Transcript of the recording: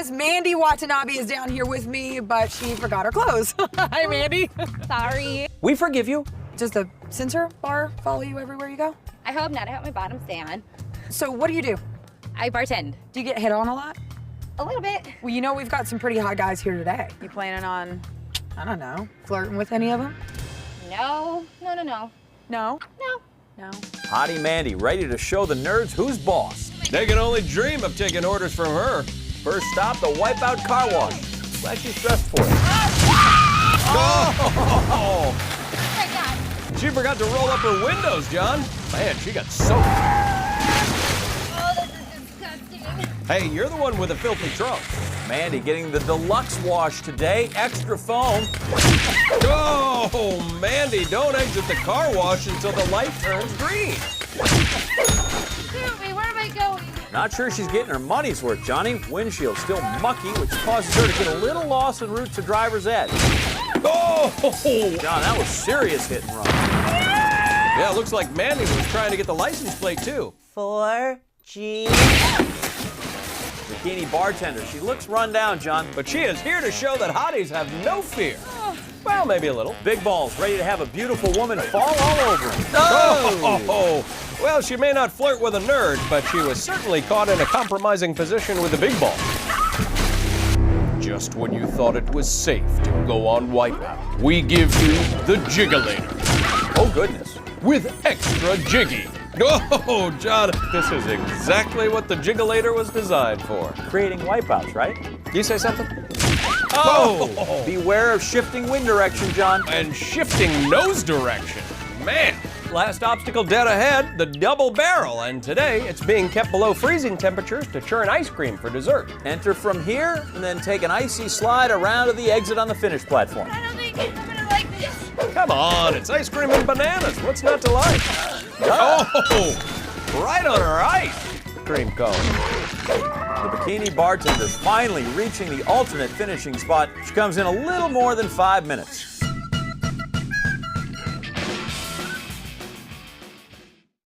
guys. Mandy Watanabe is down here with me, but she forgot her clothes. Hi, Mandy. Sorry. We forgive you. Does the sensor bar follow you everywhere you go? I hope not. I hope my bottoms stay on. So what do? I bartend. Do you get hit on a lot? A little bit. Well, you know we've got some pretty hot guys here today. You planning on, I don't know, flirting with any of them? No. No? No. No. Hottie Mandy, ready to show the nerds who's boss. They can only dream of taking orders from her. First stop, the Wipeout Car Wash. Glad she's dressed for it. Oh! Oh my God. She forgot to roll up her windows, John. Man, she got soaked. Oh, this is disgusting. Hey, you're the one with the filthy trunk. Mandy getting the deluxe wash today, extra foam. Oh, Mandy, don't exit the car wash until the light turns green. Shoot me, where am I going? Not sure she's getting her money's worth, Johnny. Windshield's still mucky, which causes her to get a little lost en route to driver's edge. Oh! John, that was serious hit and run. Yeah, looks like Mandy was trying to get the license plate, too. 4G. Bikini bartender. She looks run down, John. But she is here to show that hotties have no fear. Well, maybe a little. Big balls, ready to have a beautiful woman fall all over him. Oh! Well, she may not flirt with a nerd, but she was certainly caught in a compromising position with the big ball. Just when you thought it was safe to go on Wipeout, we give you the Jiggulator Oh, goodness. with extra jiggy. Oh, John, this is exactly what the Jiggulator was designed for. Creating wipeouts, right? You say something? Oh! Beware of shifting wind direction, John. And shifting nose direction. Man, last obstacle dead ahead, the double barrel. And today, it's being kept below freezing temperatures to churn ice cream for dessert. Enter from here, and then take an icy slide around to the exit on the finish platform. I don't think I'm gonna like this. Come on, it's ice cream and bananas. What's not to like? Oh, right on her ice cream cone. The bikini bartender finally reaching the alternate finishing spot. She comes in a little more than 5 minutes.